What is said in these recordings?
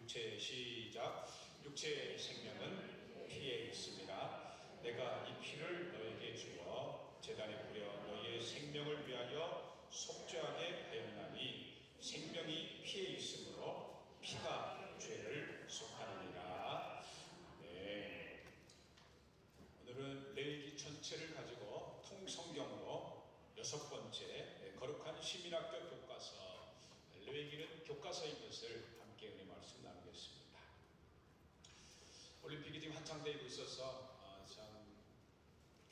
육체 시작. 육체의 생명은 피에 있습니다. 내가 이 피를 너에게 주어 제단에 뿌려 너희의 생명을 위하여 속죄하게 하였나니 생명이 피에 있으므로 피가 죄를 속하느니라. 네. 오늘은 레위기 전체를 가지고 통성경으로 6번째 거룩한 시민학교 교과서, 레위기는 교과서인 것을 함께 은혜 말씀 나누겠습니다. 올림픽이 지금 한창 되고 있어서 참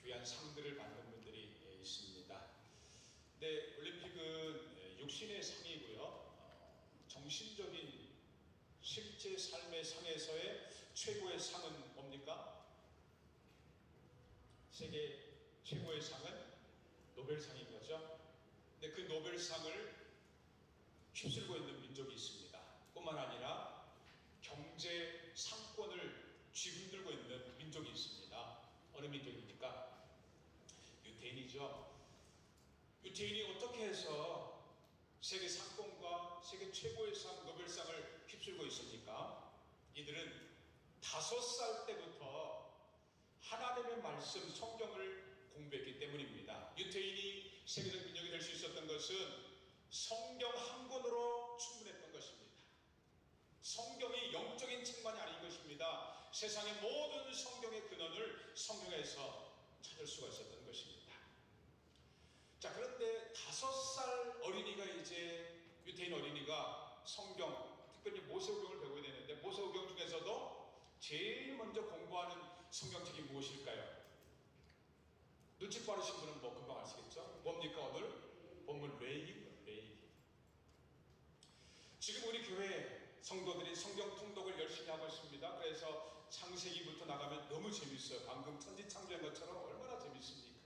귀한 상들을 받는 분들이 있습니다. 근데 올림픽은 육신의 상이고요, 정신적인 실제 삶의 상에서의 최고의 상은 뭡니까? 세계 최고의 상은 노벨상인 거죠. 근데 그 노벨상을 휩쓸고 있는 민족이 있습니다. 뿐만 아니라 경제 상권을 쥐흔들고 있는 민족이 있습니다. 어느 민족입니까? 유태인이죠. 유태인이 어떻게 해서 세계 상권과 세계 최고의 상 노벨상을 휩쓸고 있습니까? 이들은 5살 때부터 하나님의 말씀 성경을 공부했기 때문입니다. 유태인이 세계적 민족이 될 수 있었던 것은 성경 한 권으로 충분했던 것입니다. 성경이 영적인 책만이 아닌 것입니다. 세상의 모든 성경의 근원을 성경에서 찾을 수가 있었던 것입니다. 자, 그런데 5살 어린이가 이제 유태인 어린이가 성경, 특별히 모세오경을 배우게 되는데 모세오경 중에서도 제일 먼저 공부하는 성경책이 무엇일까요? 눈치 빠르신 분은 뭐 금방 아시겠죠? 뭡니까 오늘? 본문 레위기. 지금 우리 교회 성도들이 성경 통독을 열심히 하고 있습니다. 그래서 창세기부터 나가면 너무 재밌어요. 방금 천지창조한 것처럼 얼마나 재밌습니까?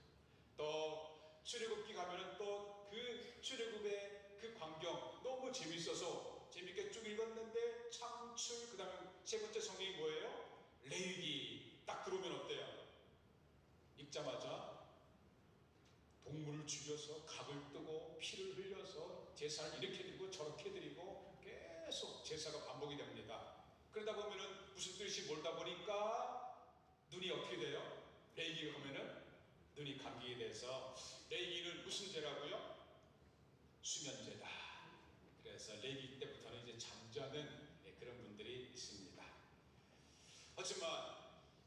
또 출애굽기 가면은 또 그 출애굽의 그 광경 너무 재밌어서 재밌게 쭉 읽었는데 창출, 그 다음에 세 번째 성경이 뭐예요? 레위기. 딱 들어오면 어때요? 읽자마자 동물을 죽여서 각을 뜨고 피를 흘려서 제사를 이렇게 드리고 저렇게 드리고 계속 제사가 반복이 됩니다. 그러다 보면은 무슨 뜻이 몰다 보니까 눈이 어떻게 돼요? 레위기가 가면은 눈이 감기게 돼서, 레위기는 무슨 죄라고요? 수면죄다. 그래서 레위기 때부터는 이제 잠자는 그런 분들이 있습니다. 하지만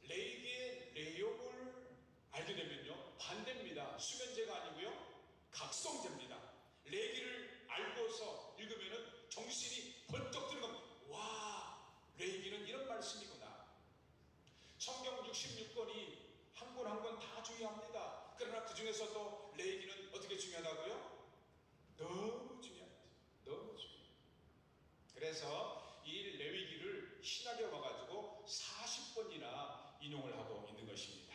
레위기의 내용을 알게 되면요, 반대입니다. 수면제가 아니고요, 각성제입니다. 레위기를 알고서 읽으면은 정신이 번쩍 드는 겁니다. 와, 레위기는 이런 말씀이구나. 성경 66권이 한 권 한 권 다 중요합니다. 그러나 그 중에서도 레위기는 어떻게 중요하다고요? 너무 중요합니다. 너무 중요해요. 그래서 이 레위기를 신학에 와가지고 40번이나 인용을 하고 있는 것입니다.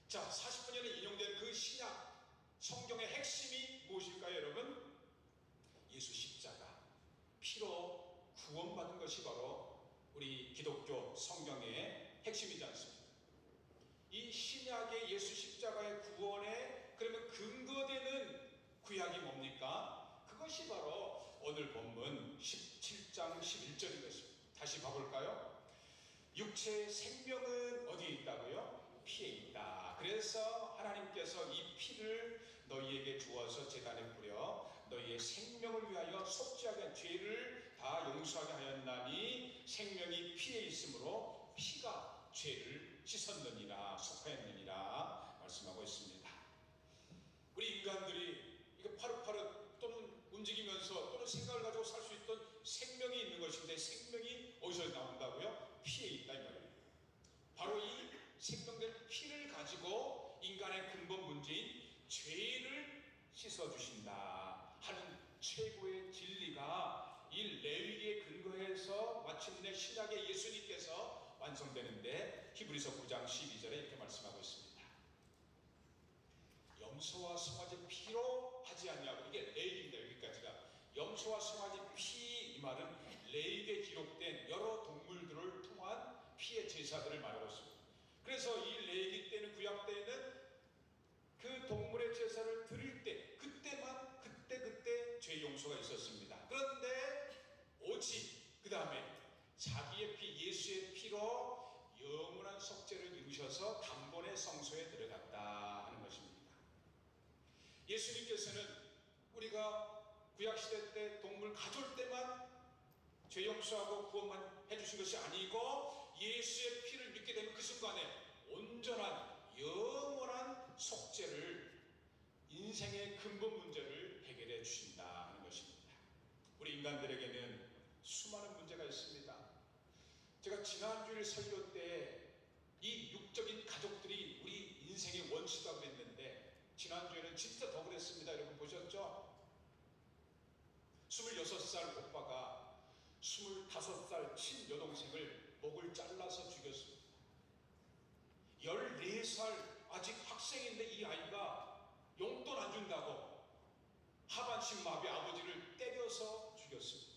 자, 40번이나 인용된 그 신약 성경의 핵심이 무엇일까요, 여러분? 예수 십자가, 피로 구원받은 것이 바로 우리 기독교 성경의 핵심이지 않습니까? 이 신약의 예수 십자가의 구원에 그러면 근거되는 구약이 뭡니까? 그것이 바로 오늘 본문 17장 11절인 것입니다. 다시 봐볼까요? 육체의 생명은 어디에 있다고요? 피에 있다. 그래서 하나님께서 이 피를 너희에게 주어서 제단에 뿌려 너희의 생명을 위하여 속죄하게 한 죄를 다 용서하게 하였나니 생명이 피에 있으므로 피가 죄를 씻었느니라, 속하였느니라 말씀하고 있습니다. 우리 인간들이 이거 파릇파릇 또는 움직이면서 또는 생각을 가지고 살 수 있던 생명이 있는 것인데, 생명이 어디서 나온다고요? 피에 있다 이 말이에요. 바로 이 생명된 피를 가지고 인간의 근본 문제인 죄를 씻어주신다 하는 최고의 진리가 이 레위기에 근거해서 마침내 신약의 예수님께서 완성되는데, 히브리서 9장 12절에 이렇게 말씀하고 있습니다. 염소와 송아지 피로 하지 않냐고. 이게 레위기입니다. 여기까지가 염소와 송아지 피, 이 말은 레위기에 기록된 여러 동물들을 통한 피의 제사들을 말하고 있습니다. 그래서 이 레위기 때는, 구약 때에는 그 동물의 제사를 드릴 때 그때만 그때 죄 용서가 있었습니다. 그런데 오직 그 다음에 자기의 피, 예수의 피로 영원한 속죄를 이루셔서 단번에 성소에 들어갔다 하는 것입니다. 예수님께서는 우리가 구약시대 때 동물 가져올 때만 죄 용서하고 구원만 해주신 것이 아니고 예수의 피를 믿게 되면 그 순간에 온전한 영원한 속죄를, 인생의 근본 문제를 해결해 주신다 하는 것입니다. 우리 인간들에게는 수많은 문제가 있습니다. 제가 지난주일 설교 때 이 육적인 가족들이 우리 인생의 원수라고 했는데, 지난주에는 진짜 더 그랬습니다. 여러분 보셨죠? 26살 오빠가 25살 친여동생을 목을 잘라서 죽였습니다. 14살 아직 학생인데 이 아이가 용돈 안 준다고 하반신 마비 아버지를 때려서 죽였습니다.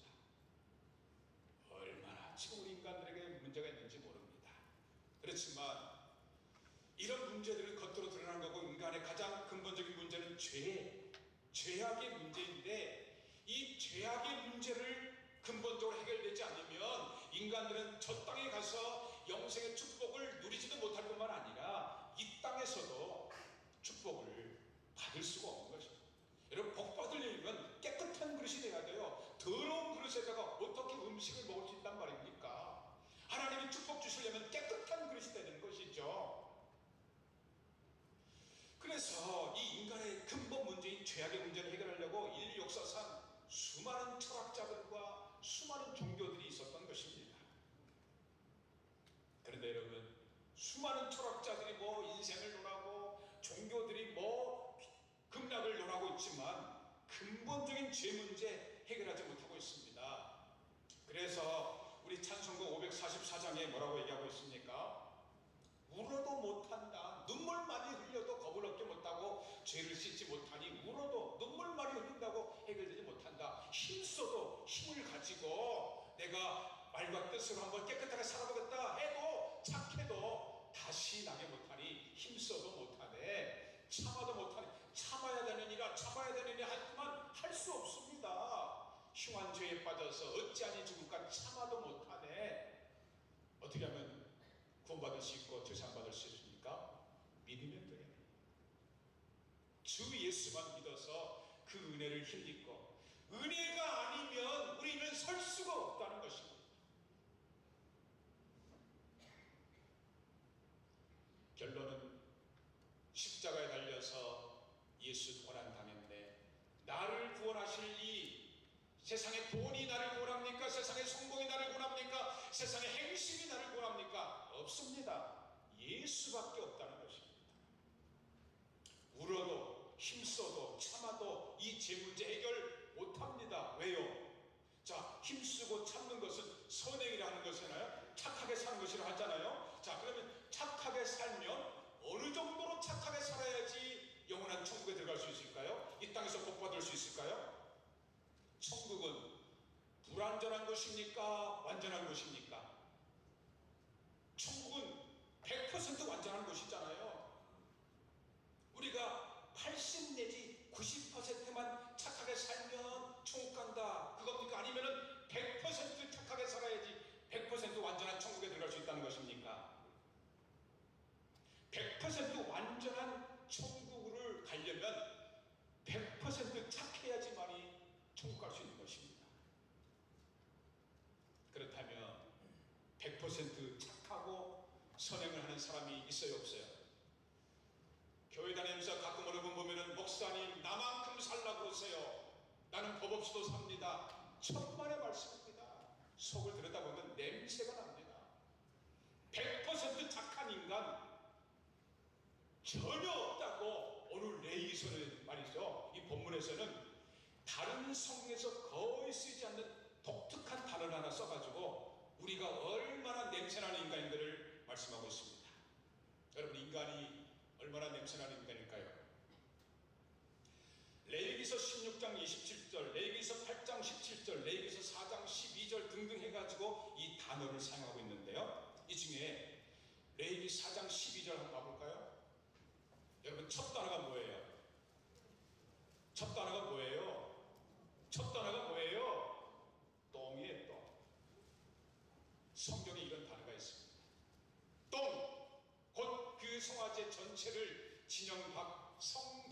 얼마나 지금 우리 인간들에게 문제가 있는지 모릅니다. 그렇지만 이런 문제들은 겉으로 드러난 거고, 인간의 가장 근본적인 문제는 죄악의 문제인데, 이 죄악의 문제를 근본적으로 해결되지 않으면 인간들은 저 땅에 가서 영생의 축복을 누리지도 못할 뿐만 아니라 이 땅에서도 축복을 받을 수가 없는 것입니다. 여러분, 복 받으려면 깨끗한 그릇이 돼야 돼요. 더러운 그릇에다가 어떻게 음식을 먹을 수 있단 말입니까? 하나님이 축복 주시려면 깨끗한 그릇이 되는 것이죠. 그래서 이 인간의 근본 문제인 죄악의 문제를 해결하려고 인류 역사상 수많은 철학자들과 수많은 종교들이 있었던 것입니다. 그런데 여러분, 수많은 철학자들이 뭐 인생을 논하고 종교들이 뭐 극락을 논하고 있지만 근본적인 죄 문제 해결하지 못하고 있습니다. 그래서 우리 찬송가 544장에 뭐라고 얘기하고 있습니까? 울어도 못한다. 눈물 많이 흘려도 겁을 얻지 못하고 죄를 씻지 못하니 울어도 눈물 많이 흘린다고 해결되지 못한다. 힘써도 힘을 가지고 내가 말과 뜻으로 한번 깨끗하게 살아보겠다 해도 착해도 다시 나게 못하니 힘써도 못하네. 참아도 못하네. 참아야 되느니라 참아야 되느니 하지만 할 수 없습니다. 흉한 죄에 빠져서 어찌하니 죽을까 참아도 못하네. 어떻게 하면 구원받을 수 있고 죄사함받을 수 있습니까? 믿으면 돼요. 주 예수만 믿어서 그 은혜를 힘입고, 은혜가 아니면 우리는 설 수가 없다는 것입니다. 결론은 십자가에 달려서 예수 고난당했네. 나를 구원하실 이 세상의 돈이 나를 구원합니까? 세상의 성공이 나를 구원합니까? 세상의 행실이 나를 구원합니까? 없습니다. 예수밖에 없다는 것입니다. 울어도 힘써도 참아도 이 죄 문제 해결 못합니다. 왜요? 자, 힘쓰고 참는 것은 선행이라는 것이잖아요. 착하게 사는 것이라 하잖아요. 자, 그러면 착하게 살면 어느 정도로 착하게 살아야지 영원한 천국에 들어갈 수 있을까요? 이 땅에서 복 받을 수 있을까요? 천국은 불완전한 것입니까? 완전한 것입니까? 천국은 100% 완전한 것이잖아요. 우리가 80 내지 90%만 착하게 살면 천국 간다, 그겁니까? 아니면은 100% 착하게 살아야지 100% 완전한 천국에 들어갈 수 있다는 것입니까? 100% 완전한 천국을 가려면 100% 착해야지만이 천국 갈 수 있는 것입니다. 그렇다면 100% 착하고 선행을 하는 사람이 있어요, 없어요? 교회 다니면서 가끔 어느 분 보면은 목사님 나만큼 살라고 그러세요. 나는 법 없이도 삽니다. 천만의 말씀입니다. 속을 들여다보면 냄새가 납니다. 100% 착한 인간 전혀 없다고 오늘 레위기서는 말이죠, 이 본문에서는 다른 성경에서 거의 쓰지 않는 독특한 단어를 하나 써가지고 우리가 얼마나 냄새나는 인간인들을 말씀하고 있습니다. 여러분, 인간이 얼마나 냄새나는 인간일까요? 레위기서 16장 27절, 레위기서 8장 17절, 레위기서 4장 12절 등등 해가지고 이 단어를 사용하고 있는데요, 이 중에 레위기 4장 12절 한번 봐볼까요? 여러분, 첫 단어가 뭐예요? 첫 단어가 뭐예요? 첫 단어가 뭐예요? 똥이에요, 똥. 성경에 이런 단어가 있습니다. 똥, 곧 그 송아지 전체를 진영 밖, 성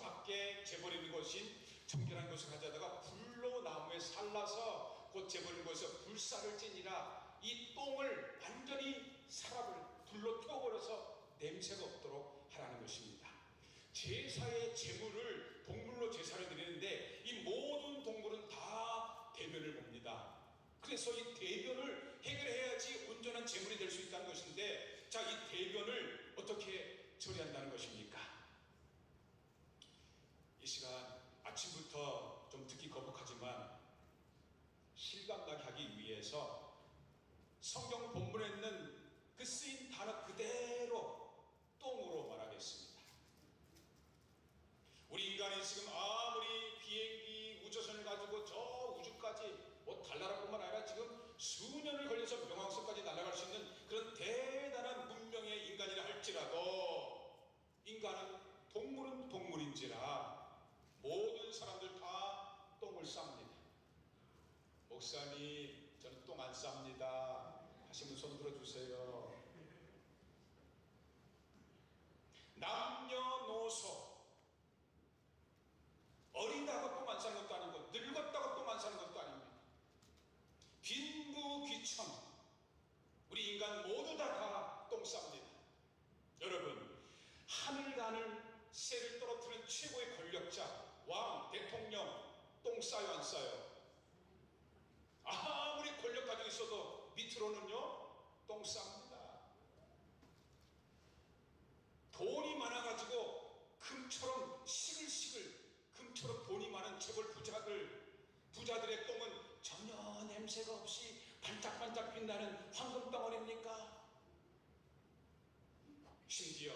밖에 재버리는 것인 정결한 것을 가져다가 불로 나무에 살라서 곧 재버리는 것에서 불사를 찌니라. 이 똥을 완전히 사람을 불로 태워버려서 냄새가 없도록 하라는 것입니다. 제사의 제물을 동물로 제사를 드리는데 이 모든 동물은 다 대변을 봅니다. 그래서 이 대변을 해결해야지 온전한 제물이 될 수 있다는 것인데, 자, 이 대변을 어떻게 처리한다는 것입니까? 이 시간 아침부터 좀 듣기 거북하지만 실감나게 하기 위해서 성경 본문에 있는 그 쓰인 단어 그대로 똥으로 말하겠습니다. 우리 인간이 지금 아무리 비행기, 우주선을 가지고 저 우주까지 달나라뿐만 아니라 지금 수년을 걸려서 명왕성까지 날아갈 수 있는 그런 대단한 문명의 인간이라 할지라도, 인간은 동물은 동물인지라 모든 사람들 다 똥을 쌉니다. 목사님, 저는 똥 안 쌉니다 하시면 손 들어주세요. 남녀노소, 어리다고 똥 안 싸는 것도 아니고 늙었다고 똥 안 싸는 것도 아닙니다. 빈부귀천, 우리 인간 모두 다 똥 쌉니다. 여러분, 하늘나늘 새를 떨어뜨리는 최고의 권력자, 왕, 대통령 똥 싸요 안 싸요? 아무리 권력 가지고 있어도 밑으로는요 똥 쌉니다. 돈이 많아가지고 금처럼 시글시글, 금처럼 돈이 많은 재벌 부자들의 똥은 전혀 냄새가 없이 반짝반짝 빛나는 황금덩어리입니까? 심지어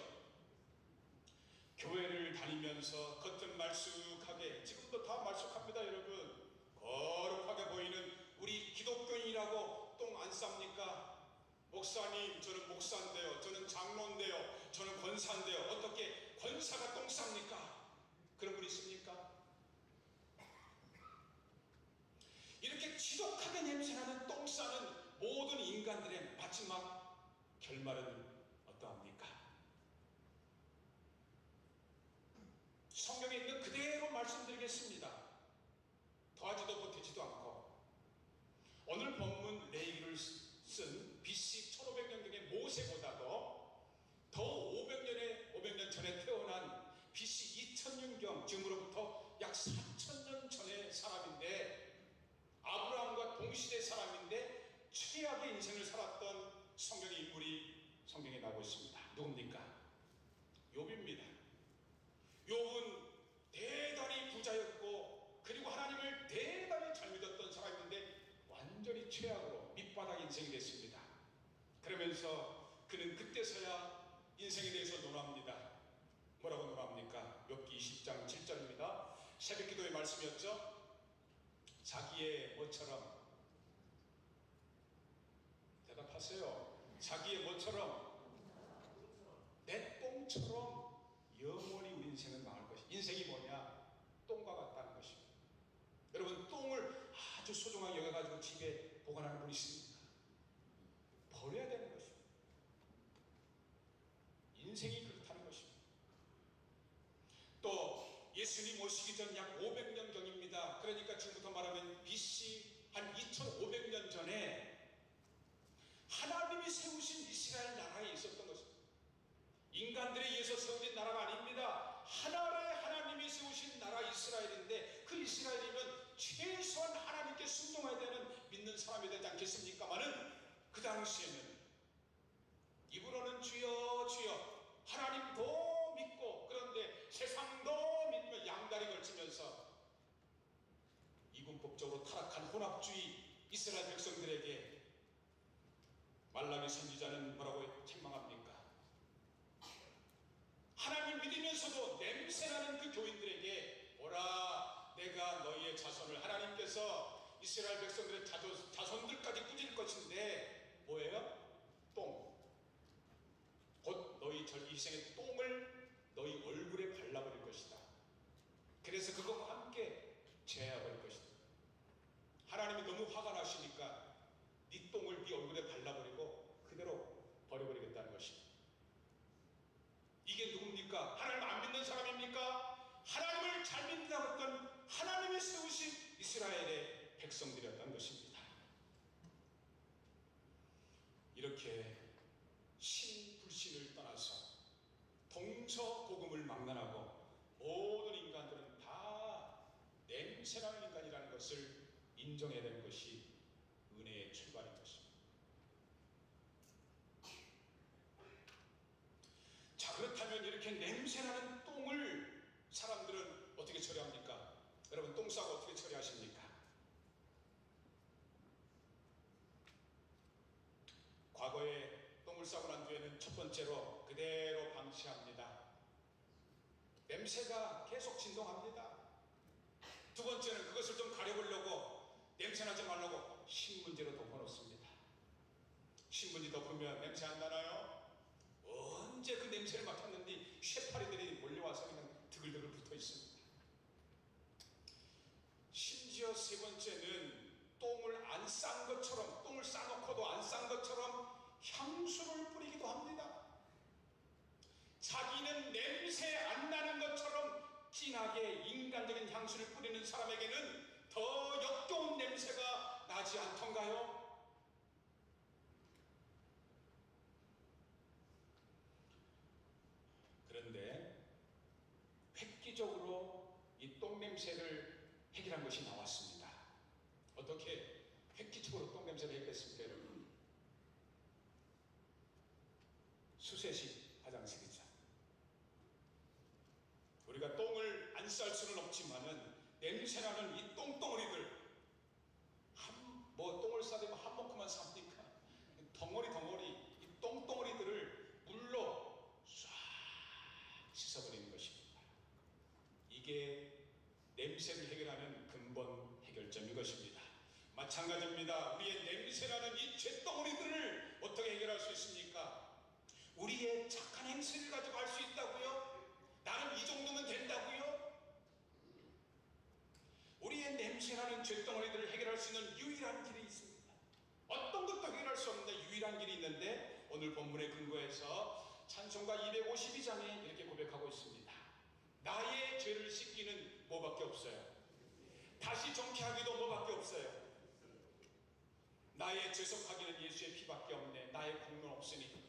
교회를 다니면서 겉은 말쑥하게, 지금도 다 말쑥합니다 여러분, 거룩하게 보이는 우리 기독교인이라고 똥 안 쌉니까? 목사님, 저는 목사인데요, 저는 장로인데요, 저는 권사인데요, 어떻게 권사가 똥 쌉니까? 그런 분 있습니까? 이렇게 지독하게 냄새나는 똥 싸는 모든 인간들의 마지막 결말은 어떠합니까? 성경에 있는 그대로 말씀드리겠습니다. 더하지도 보태지도 않고. 오늘 본문 레위기를 쓴 BC 1500년경의 모세보다도 더 500년 전에 태어난 BC 2000년경, 지금으로부터 약 4000년 전의 사람인데, 아브라함과 동시대 사람인데 최악의 인생을 살았던 성경의 인물이 성경에 나오고 있습니다. 누굽니까? 욥입니다. 욥은 대단히 부자였고, 그리고 하나님을 대단히 잘 믿었던 사람인데 완전히 최악으로 밑바닥 인생이 됐습니다. 그러면서 그는 그때서야 인생에 대해서 논합니다. 뭐라고 논합니까? 욥기 20장 7절입니다. 새벽기도의 말씀이었죠. 자기의 뭐처럼, 대답하세요. 자기의 뭐처럼, 내 똥처럼 영원히 우리 인생은 망할 것이. 인생이 뭐냐? 똥과 같다는 것입니다. 여러분, 똥을 아주 소중하게 여겨가지고 집에 보관하는 분이 있습니까? 버려야 되는 것입니다. 인생이 그렇다는 것입니다. 또 예수님 오시기 전 약 500년경입니다. 그러니까 지금부터 말하면 BC 한 2500년 전에 하나님이 세우신 이스라엘 나라에 있었던 것입니다. 인간들에 의해서 세워진 나라가 아닙니다. 하나의 하나님이 세우신 나라 이스라엘인데, 그 이스라엘이면 최소한 하나님께 순종해야 되는 믿는 사람이 되지 않겠습니까마는, 그 당시에는 입으로는 주여 주여 하나님도 믿고, 그런데 세상도 믿으며 양다리 걸치면서 이분법적으로 타락한 혼합주의 이스라엘 백성들에게 말라기 선지자는 뭐라고 책망합니까? 하나님 믿으면서도 냄새나는 그 교인들에게 오라, 내가 너희의 자손을, 하나님께서 이스라엘 백성들의 자손들까지 꾸질 것인데 뭐예요? 똥. 곧 너희 이 생의 똥을 너희 얼굴에 발라버릴 것이다. 그래서 그것과 함께 제하버릴 것이다. 하나님이 너무 화가 나시니까 이렇게 신불신을 떠나서 동서고금을 막론하고 모든 인간들은 다 냄새나는 인간이라는 것을 인정해야 되는 것이 은혜의 출발인 것입니다. 자, 그렇다면 이렇게 냄새나는 똥을 사람들은 어떻게 처리합니까? 여러분, 똥 싸고 어떻게 처리하십니까? 과거에 똥을 싸고 난 뒤에는 첫 번째로 그대로 방치합니다. 냄새가 계속 진동합니다. 두 번째는 그것을 좀 가려보려고 냄새나지 말라고 신문지로 덮어놓습니다. 신문지 덮으면 냄새 안 나나요? 언제 그 냄새를 맡았는지 쇠파리들이 몰려와서 그냥 드글드글 붙어 있습니다. 심지어 세 번째는 똥을 안 싼 것처럼, 똥을 싸놓고도 안 싼 것처럼 향수를 뿌리기도 합니다. 자기는 냄새 안 나는 것처럼 진하게 인간적인 향수를 뿌리는 사람에게는 더 역겨운 냄새가 나지 않던가요? 그런데 획기적으로 이 똥냄새를 해결한 것이 나왔습니다. 어떻게 획기적으로 똥냄새를 해결했습니까, 여러분? 수세식 화장실이죠. 우리가 똥을 안 쌀 수는 없지만은 냄새나는 이 똥덩어리들, 똥을 싸대고 한 모금만 삽니까? 덩어리 이 똥덩어리들을 물로 쏴 씻어버리는 것입니다. 이게 냄새를 해결하는 근본 해결점인 것입니다. 마찬가지입니다. 우리의 냄새나는 이 쇳덩어리들을 어떻게 해결할 수 있습니까? 우리의 착한 행실을 가지고 할 수 있다고요? 나는 이 정도면 된다고요? 우리의 냄새나는 쇳덩어리들을 해결할 수 있는 유일한 길이 있습니다. 어떤 것도 해결할 수 없는데 유일한 길이 있는데, 오늘 본문에 근거해서 찬송가 252장에 이렇게 고백하고 있습니다. 나의 죄를 씻기는 뭐밖에 없어요? 다시 정케하기도 뭐밖에 없어요? 나의 죄속하기는 예수의 피밖에 없네. 나의 공로는 없으니.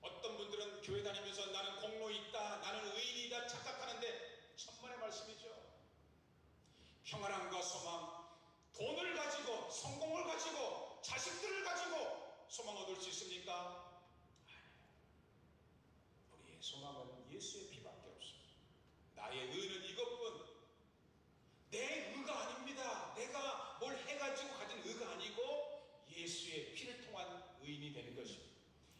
어떤 분들은 교회 다니면서 나는 공로 있다, 나는 의인이다 착각하는데 천만의 말씀이죠. 평안함과 소망, 돈을 가지고, 성공을 가지고, 자식들을 가지고 소망 얻을 수 있습니까? 우리의 소망은 예수의 피밖에 없습니다. 나의 의는 이것뿐. 내 의가 아닙니다. 내가 뭘 해가지고 가진 의가 아니고 예수의 피를 통한 의인이 되는 것입니다.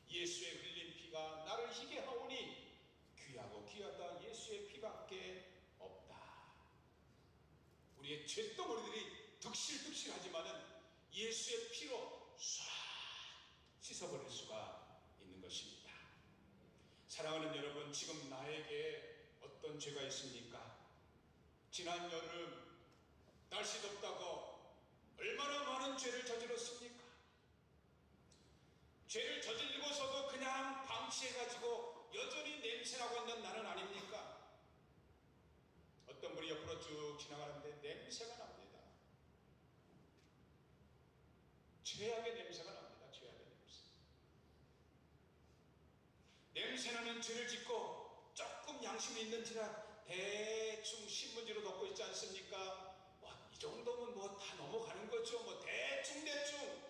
예수의 흘린 피가 나를 희게 하오니 귀하고 귀하다 예수의 피밖에 없다. 우리의 쇳덩어리들이 득실득실하지만은 예수의 피로 쏴 씻어버릴 수가 있는 것입니다. 사랑하는 여러분, 지금 나에게 어떤 죄가 있습니까? 지난 여름 날씨 덥다고 얼마나 많은 죄를 저질렀습니까? 죄를 저질리고서도 그냥 방치해가지고 여전히 냄새나고 있는 나는 아닙니까? 어떤 분이 옆으로 쭉 지나가는데 냄새가 납니다. 죄악의 냄새가 납니다. 죄악의 냄새. 냄새나는 죄를 짓고 조금 양심이 있는지라 대충 신문지로 덮고 있지 않습니까? 이 정도면 다 넘어가는 거죠. 대충.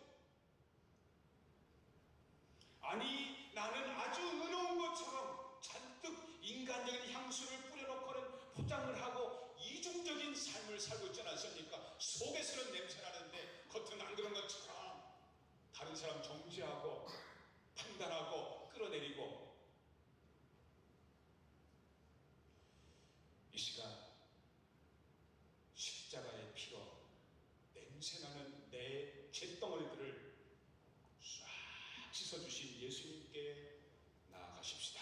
아니, 나는 아주 은어운 것처럼 잔뜩 인간적인 향수를 뿌려놓고는 포장을 하고 이중적인 삶을 살고 있지 않습니까? 속에서는 냄새나는데 겉은 안 그런 것처럼 다른 사람 정죄하고 판단하고 끌어내리고. 이 시간 십자가의 피로 냄새나는 내 쇳덩어리들을 싹 씻어주신 예수님께 나아가십시다.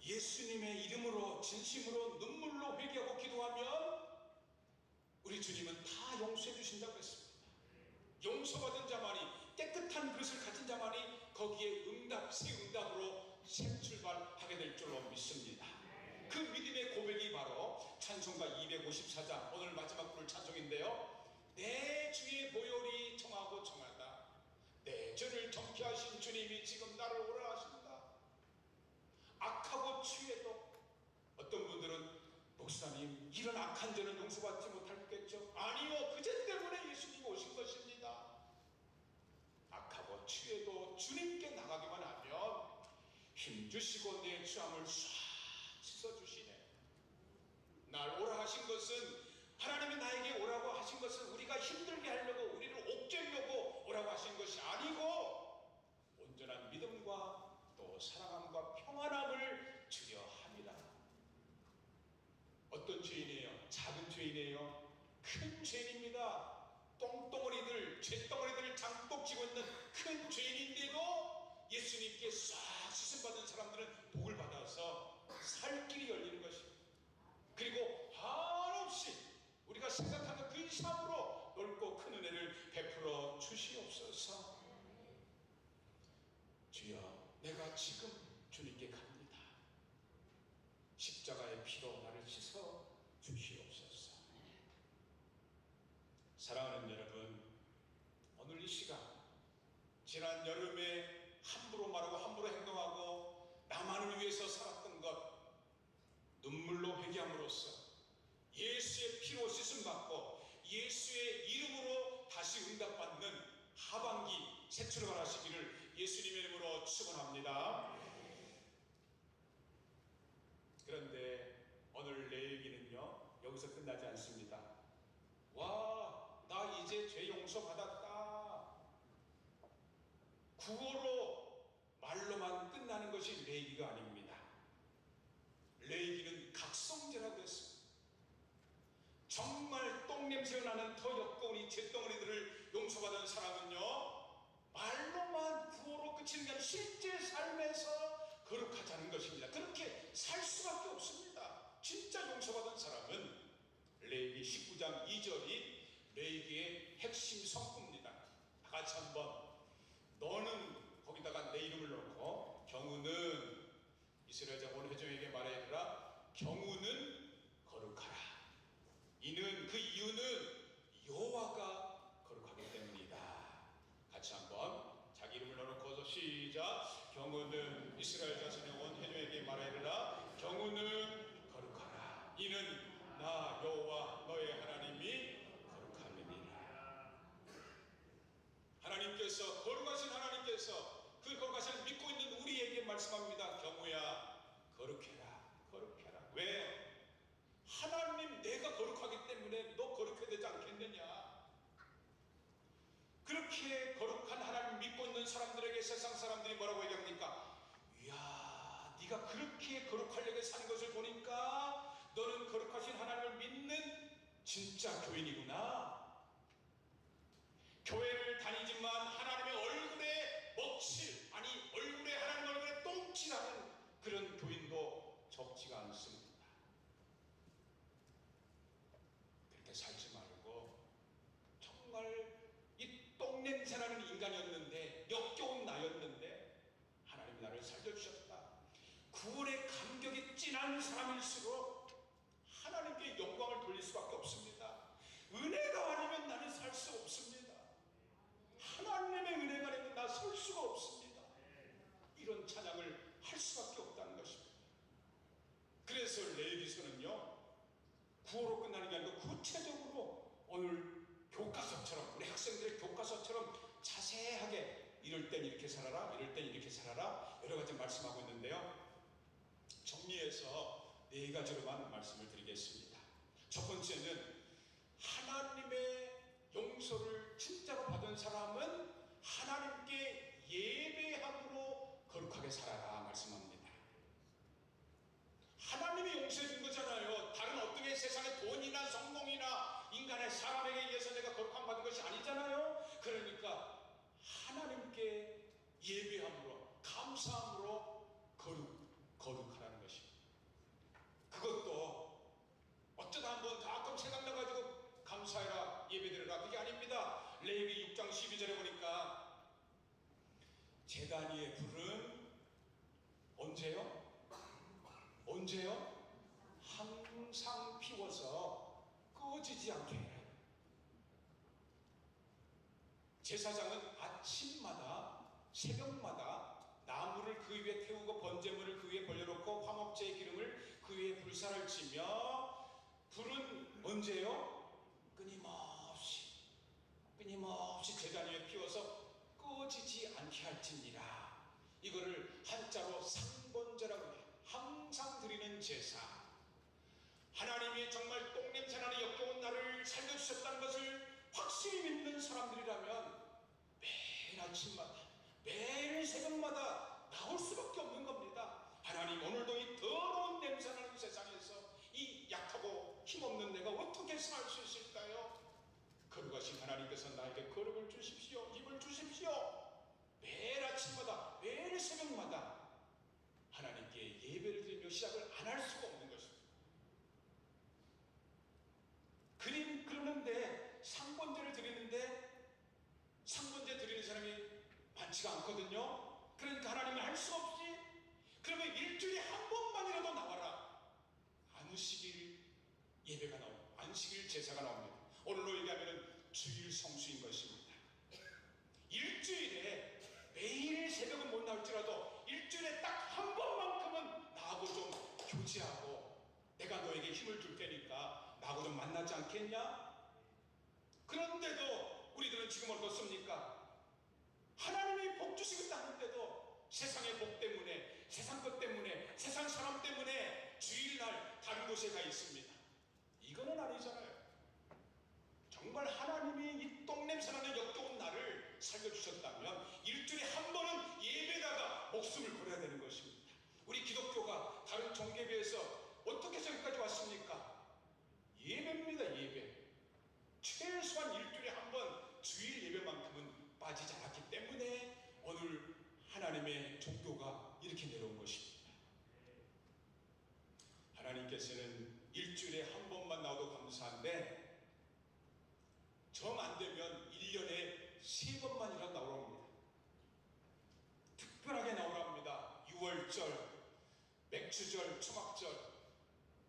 예수님의 이름으로 진심으로 눈물로 회개하고 기도하면 우리 주님은 다 용서해 주신다고 했습니다. 용서받은 자만이, 깨끗한 그릇을 가진 자만이 거기에 새 응답으로 새 출발하게 될 줄로 믿습니다. 그 믿음의 고백이 바로 찬송가 254장 오늘 마지막 부를 찬송인데요. 내 주의 보혈이 청하고 청하다 내 죄를 정케하신 목사님, 이런 악한 죄는 용서받지 못하겠죠? 아니요, 그 죄 때문에 예수님이 오신 것입니다. 악하고 취해도 주님께 나가기만 하면 힘주시고 내 죄함을 싹 씻어주시네. 날 오라 하신 것은, 하나님이 나에게 오라고 하신 것은 우리가 힘들게 하려고, 우리를 옥죄려고 오라고 하신 것이 아니고 온전한 믿음과 또 사랑함과 평안함을 주려 함이라. 어떤 죄인이에요? 작은 죄인이에요? 큰 죄인입니다. 똥덩어리들, 죄덩어리들을 장독 쥐고 있는 큰 죄인인데도 예수님께 싹 씻음받은 사람들은 복을 받아서 살 길이 열리는 것입니다. 그리고 한없이 우리가 생각하는 그 이상으로 넓고 큰 은혜를 베풀어 주시옵소서. 주여, 내가 지금 주님께 갑니다. 십자가의 피로 나를 씻어 주시옵소서. 사랑하는 여러분, 오늘 이 시간, 지난 여름에 함부로 말하고 함부로 행동하고 나만을 위해서 살았던 것, 눈물로 회개함으로써 예수의 피로 씻음받고 예수의 이름으로 다시 응답받는 하반기 새 출발하시기를 예수님의 이름으로 축원합니다. 그런데 오늘 내 얘기는요, 여기서 끝나지 않습니다. 와, 나 이제 죄 용서 받았다, 구호로 말로만 끝나는 것이 레위기가 아닙니다. 레위기는 각성제라고 했습니다. 정말 똥냄새가 나는 더 역겨운 이 죄덩어리들을 용서받은 사람은요, 말로만 구호로 그치는 게 아니라 실제 삶에서 거룩하자는 것입니다. 그렇게 살 수밖에 없습니다. 진짜 용서받은 사람은 레위기 19장 2절이 레위기의 핵심 성구입니다. 다 같이 한번, 너는 거기다가 내 이름을 넣고, 경우는 이스라엘 자손 회중에게 말하여라. 경우는 거룩하라. 이는, 그 이유는 여호와가 거룩하기 때문이다. 같이 한번 자기 이름을 넣어놓고서 시작. 경우는 이스라엘 자손의 온 회중에게 말하여라. 경우는 거룩하라. 이는 나 여호와 너의 하나님이 거룩함이니라. 하나님께서, 거룩하신 하나님께서 그 거룩하신 믿고 있는 우리에게 말씀합니다. 경우야, 거룩해라, 거룩해라. 왜? 하나님, 내가 거룩하기 때문에 너 거룩해야 되지 않겠느냐. 그렇게 거룩한 하나님 믿고 있는 사람들에게 세상 사람들이 뭐라고 얘기합니까? 이야, 네가 그렇게 거룩하려고 사는 것을 보니까 너는 거룩하신 하나님을 믿는 진짜 교인이구나. 교회를 다니지만 하나님의 얼굴에 먹칠, 아니 얼굴에, 하나님 얼굴에 똥칠하는 그런 교인도 적지가 않습니다. 그렇게 살지 말고, 정말 이 똥냄새나는 인간이었는데, 역겨운 나였는데 하나님 나를 살려주셨다. 구원의 감격이 진한 사람일수록 하나님께 영광을 돌릴 수밖에 없습니다. 은혜가 아니면 나는 살 수 없습니다. 하나님의 은혜가 아니면 나 설 수가 없습니다. 이런 찬양을 할 수밖에 없다는 것입니다. 그래서 레위기서는요, 구호로 끝나는 게 아니고 구체적으로 오늘 교과서처럼, 우리 학생들의 교과서처럼 자세하게 이럴 땐 이렇게 살아라, 이럴 땐 이렇게 살아라, 여러 가지 말씀하고 있는데요, 정리해서 네 가지로만 말씀을 드리겠습니다. 첫 번째는, 하나님의 용서를 진짜로 받은 사람은 하나님께 예배함으로 거룩하게 살아라 말씀합니다. 하나님이 용서해 준 거잖아요. 다른 어떤 세상의 돈이나 성공이나 인간의 사람에게 의해서 내가 거룩함 받은 것이 아니잖아요. 그러니까 하나님께 예배함으로, 감사함으로 거룩하라는 것입니다. 그것도 어쩌다 한번 가끔 생각나가지고 감사해라, 예배드려라, 그게 아닙니다. 레위기 6장 12절에 보니까 제단 위에 불은 언제요? 언제요? 항상 피워서 꺼지지 않게 해라. 제사장은 아침마다, 새벽마다 나무를 그 위에 태우고 번제물을 그 위에 벌려놓고 화목제의 기름을 그 위에 불사를 치며 불은 언제요? 끊임없이 제단 위에 피워서 꺼지지 않게 할지니라. 이거를 한자로 상번제라고 해요. 항상 드리는 제사. 하나님이 정말 똥냄새나는 역겨운 나를 살려주셨다는 것을 확실히 믿는 사람들이라면 매일 아침마다, 매일 새벽마다 나올 수밖에 없는 겁니다. 하나님, 오늘도 이 더러운 냄새나는 세상에서 이 약하고 힘없는 내가 어떻게 살 수 있을까요? 거룩하신 하나님께서 나에게 거룩을 주십시오, 힘을 주십시오. 매일 아침마다, 매일 새벽마다 하나님께 예배를 드리며 시작을 안 할 수가 없는 것입니다. 그러는데 상번제를 드리는데 상번제 드리는 사람이 많지가 않거든요. 그러니까 하나님은 할 수 없이, 그러면 일주일에 한 번만이라도 나와라. 안식일 예배가 나옵니다. 안식일 제사가 나옵니다. 오늘로 얘기하면 주일 성수인 것입니다. 일주일에 매일 새벽은 못 나올지라도 일주일에 딱 한 번만큼은 나하고 좀 교제하고 내가 너에게 힘을 줄 테니까 나하고 좀 만나지 않겠냐? 그런데도 우리들은 지금 어떻습니까? 하나님이 복 주시겠다 하는데도 세상의 복 때문에, 세상 것 때문에, 세상 사람 때문에 주일날 다른 곳에 가 있습니다. 이거는 아니잖아요. 정말 하나님이 이 똥냄새나는 역겨운 나를 살려주셨다면 일주일에 한 번은 예배다가 목숨을 걸어야 되는 것입니다. 우리 기독교가 다른 종교에 비해서 어떻게 저기까지 왔습니까? 예배입니다. 예배. 최소한 일주일에 한 번 주일 예배만큼은 빠지지 않았기 때문에 오늘 하나님의 종교가 이렇게 내려온 것입니다. 하나님께서는 일주일에 한 번만 나와도 감사한데 정 안 되면 1년에 3번만이라도 나오랍니다. 특별하게 나오랍니다. 6월절, 맥주절, 초막절,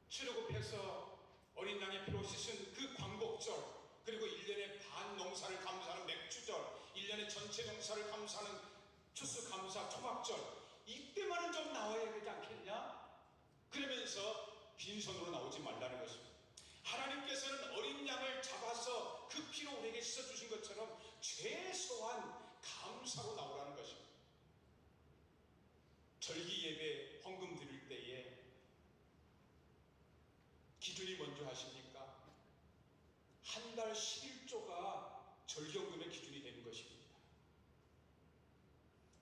출애굽해서 어린 양의 피로 씻은 그 광복절, 그리고 1년에 반 농사를 감사하는 맥주절, 1년에 전체 농사를 감사하는 추수감사, 초막절, 이때만은 좀 나와야 되지 않겠냐? 그러면서 빈손으로 나오지 말라는 것입니다. 하나님께서는 어린 양을 잡아서 그 피로 우리에게 씻어주신 것처럼 최소한 감사로 나오라는 것입니다. 절기 예배 헌금 드릴 때에 기준이 뭔지 아십니까? 한 달 11조가 절기헌금의 기준이 되는 것입니다.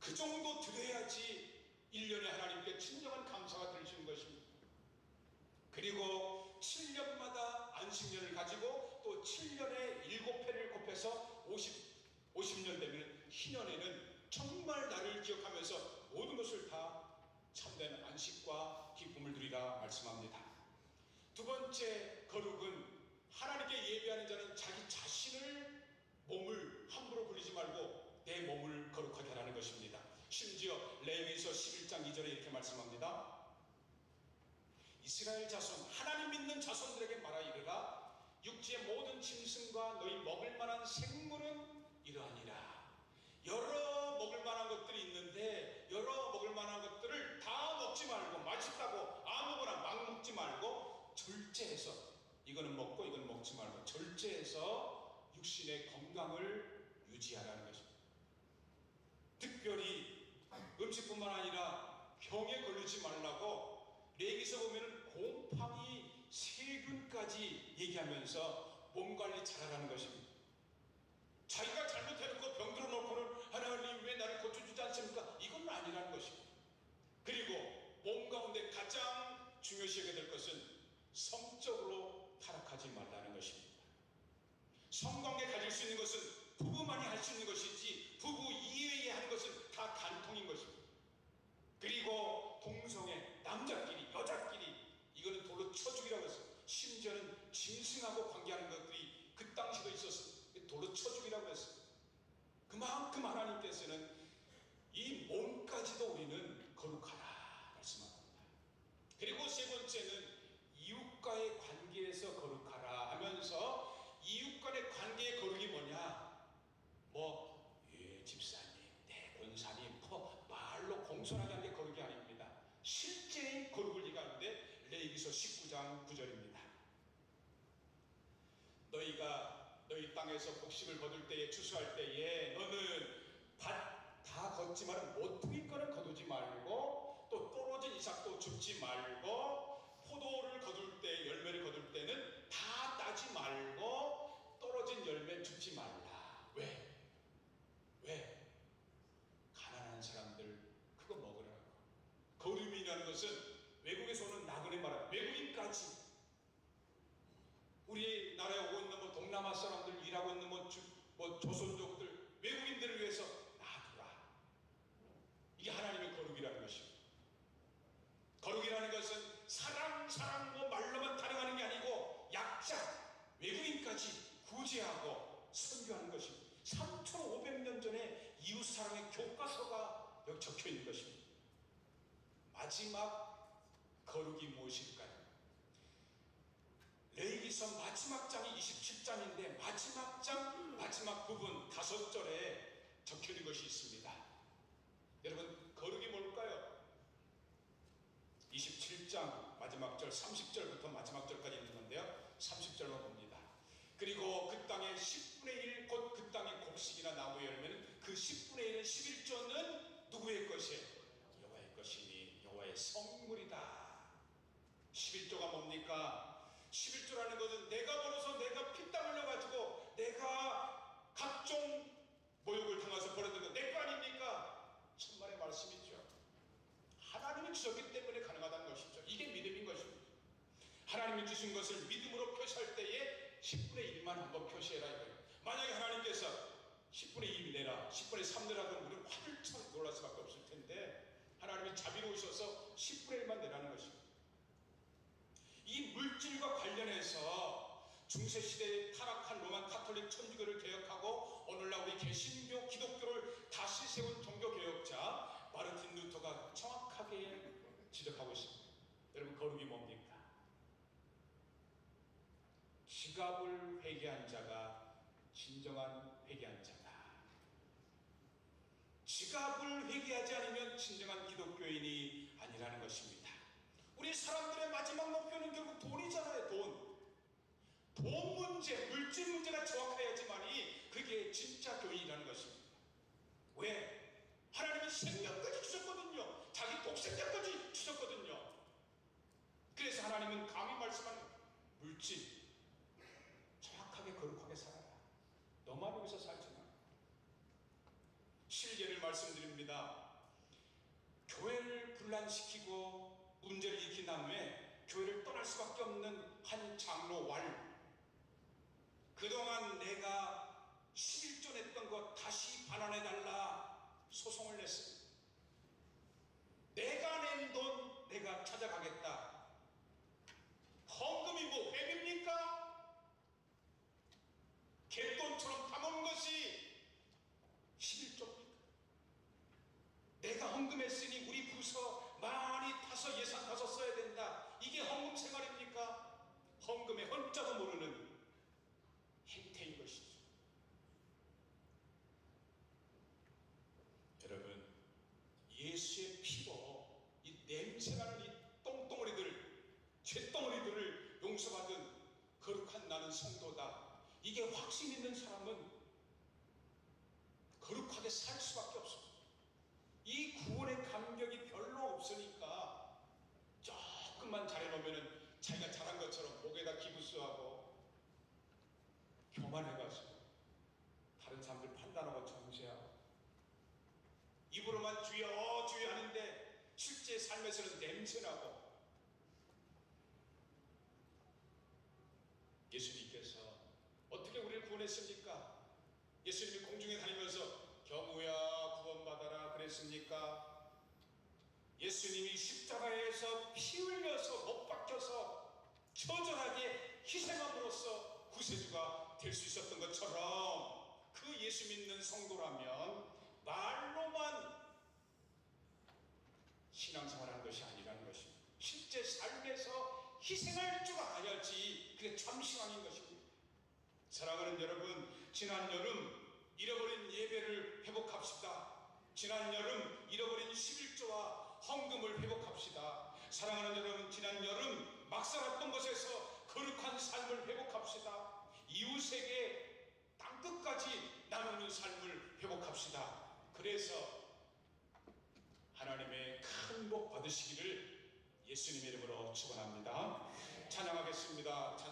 그 정도 드려야지 1년에 하나님께 진정한 감사가 들으시는 것입니다. 그리고 7년마다 안식년을 가지고 또 7년에 7회를 곱해서 50년 되면 희년에는 정말 나를 기억하면서 모든 것을 다 참된 안식과 기쁨을 누리라 말씀합니다. 두 번째 거룩은 하나님께 예배하는 자는 자기 자신을, 몸을 함부로 굴리지 말고 내 몸을 거룩하게 하라는 것입니다. 심지어 레위기서 11장 2절에 이렇게 말씀합니다. 이스라엘 자손, 하나님 믿는 자손들에게 말하 이르라. 육지의 모든 짐승과 너희 먹을 만한 생물은 이러하니라. 여러 먹을 만한 것들이 있는데 여러 먹을 만한 것들을 다 먹지 말고, 맛있다고 아무거나 막 먹지 말고 절제해서, 이거는 먹고 이거는 먹지 말고 절제해서 육신의 건강을 유지하라는 것입니다. 특별히 음식뿐만 아니라 병에 걸리지 말라고 레위기서 보면 곰팡이, 세균까지 얘기하면서 몸 관리 잘하라는 것입니다. 자기가 잘못해놓고 병들어 놓고는 하나님 왜 나를 고쳐주지 않습니까? 이건 아니라는 것입니다. 그리고 몸 가운데 가장 중요시 여겨야 될 것은 성적으로 타락하지 말라는 것입니다. 성관계 가질 수 있는 것은 부부만이 할 수 있는 것이지 부부 이외에 하는 것은 다 간통인 것입니다. 그리고 동성애, 남자끼리, 여자끼리, 이거는 돌로 쳐 죽이라고 했어요. 심지어는 짐승하고 관계하는 것들이 그 당시도 있었어요. 돌로 쳐 죽이라고 했어요. 그만큼 하나님께서는 이 몸까지도 우리는 거룩하라 말씀합니다. 그리고 세 번째는 이웃과의 관계에서 거룩하라 하면서, 이웃 간의 관계의 거룩이 뭐냐? 집사님, 권사님, 말로 공손하게 하는 게 거룩이 아닙니다. 실제의 거룩을 얘기하는데 레위기서 19장 9절입니다. 땅에서 곡식을 거둘 때에 추수할 때에 너는 밭 다 걷지만 모퉁이 거는 거두지 말고 또 떨어진 이삭도 줍지 말고 포도를 거둘 때 열매를 거둘 때는 다 따지 말고 떨어진 열매 줍지 말라. 왜? 왜? 가난한 사람들 그거 먹으라고. 거류민이라는 것은 외국에서 오는 나그네 말합니다. 외국인까지 우리나라에 오고 있는 동남아 사람들 일하고 있는 조선족들 외국인들을 위해서 놔두라. 이게 하나님의 거룩이라는 것입니다. 거룩이라는 것은 사랑 말로만 타령하는 게 아니고 약자 외국인까지 구제하고 선교하는 것입니다. 3,500년 전에 이웃사랑의 교과서가 여기 적혀 있는 것입니다. 마지막 거룩이 무엇일까요? 레위기서 마지막 장이 27장인데 마지막 장 마지막 부분 5절에 적혀있는 것이 있습니다. 여러분 거룩이 뭘까요? 27장 마지막 절 30절부터 마지막 절까지 있는 건데요. 30절만 봅니다. 그리고 그 땅의 10분의 1 곧 그 땅의 곡식이나 나무 열매는 그 10분의 1은 11조는 누구의 것이에요? 여호와의 것이니 여호와의 성물이다. 11조가 뭡니까? 11조라는 것은 내가 벌어서 내가 피땀 흘려가지고 내가 각종 모욕을 당해서 벌어들인 거 내 거 아닙니까? 천만의 말씀이죠. 하나님이 주셨기 때문에 가능하다는 것이죠. 이게 믿음인 것입니다. 하나님이 주신 것을 믿음으로 표시할 때에 10분의 1만 한번 표시해라 이거예요. 만약에 하나님께서 10분의 2 내라 10분의 3 내라 그러면 우리는 화들짝 놀랄 수밖에 없을 텐데 하나님이 자비로우셔서 10분의 1만 내라는 것입니다. 이 물질과 관련해서 중세시대에 타락한 로만 카톨릭 천주교를 개혁하고 오늘날 우리 개신교 기독교를 다시 세운 종교개혁자 마르틴 루터가 정확하게 지적하고 있습니다. 여러분 거룩이 뭡니까? 지갑을 회개한 자가 진정한 회개한 자다. 지갑을 회개하지 않으면 진정한 기독교인이 아니라는 것입니다. 우리 사람들의 마지막 목표는 결국 돈이잖아요. 돈 문제, 물질 문제가 정확해야지만이 그게 진짜 교인이라는 것입니다. 왜? 하나님이 생명까지 주셨거든요. 자기 독생자까지 주셨거든요. 그래서 하나님은 감히 말씀하는 물질 정확하게 거룩하게 살아라. 너만 여기서 살지 마. 실례를 말씀드립니다. 교회를 분란시키고 문제를 일으킨 다음에 교회를 떠날 수밖에 없는 한 장로 왈, 그동안 내가 11조 냈던 거 다시 반환해달라 소송을 냈습니다. 내가 낸 돈 내가 찾아가겠다. 헌금이 뭐 회비입니까? 갯돈처럼 담은 것이 11조입니까? 내가 헌금했으니 우리 부서 많이 타서 예산 타서 써야 된다. 이게 헌금 생활입니까? 헌금의 헌자도 모르는 행태인 것이죠. 여러분 예수의 피로 이 냄새나는 이 똥덩어리들 쇳덩어리들을 용서받은 거룩한 나는 성도다. 이게 확신 있는 사람은 거룩하게 살 수밖에 없습니다. 이 구원의 감격이 별로 없으니까 조금만 잘해놓으면 자기가 잘한 것처럼 목에다 기부수하고 교만해가지고 다른 사람들 판단하고 정죄하고 입으로만 주여 주여 하는데 실제 삶에서는 냄새나고. 예수님께서 어떻게 우리를 구원했습니까? 예수님이 공중에 다니면서 경우야 구원받아라 그랬습니까? 예수님이 십자가에서 피 흘려서 못 박혀서 처절하게 희생함으로써 구세주가 될 수 있었던 것처럼 그 예수 믿는 성도라면 말로만 신앙생활하는 것이 아니라는 것입니다. 실제 삶에서 희생할 줄 알아야지 그게 참 신앙인 것입니다. 사랑하는 여러분, 지난 여름 잃어버린 예배를 회복합시다. 지난 여름 잃어버린 11조와 헌금을 회복합시다. 사랑하는 여러분, 지난 여름 막 살았던 것에서 거룩한 삶을 회복합시다. 이웃에게 땅 끝까지 나누는 삶을 회복합시다. 그래서 하나님의 큰 복 받으시기를 예수님의 이름으로 축원합니다. 찬양하겠습니다. 찬송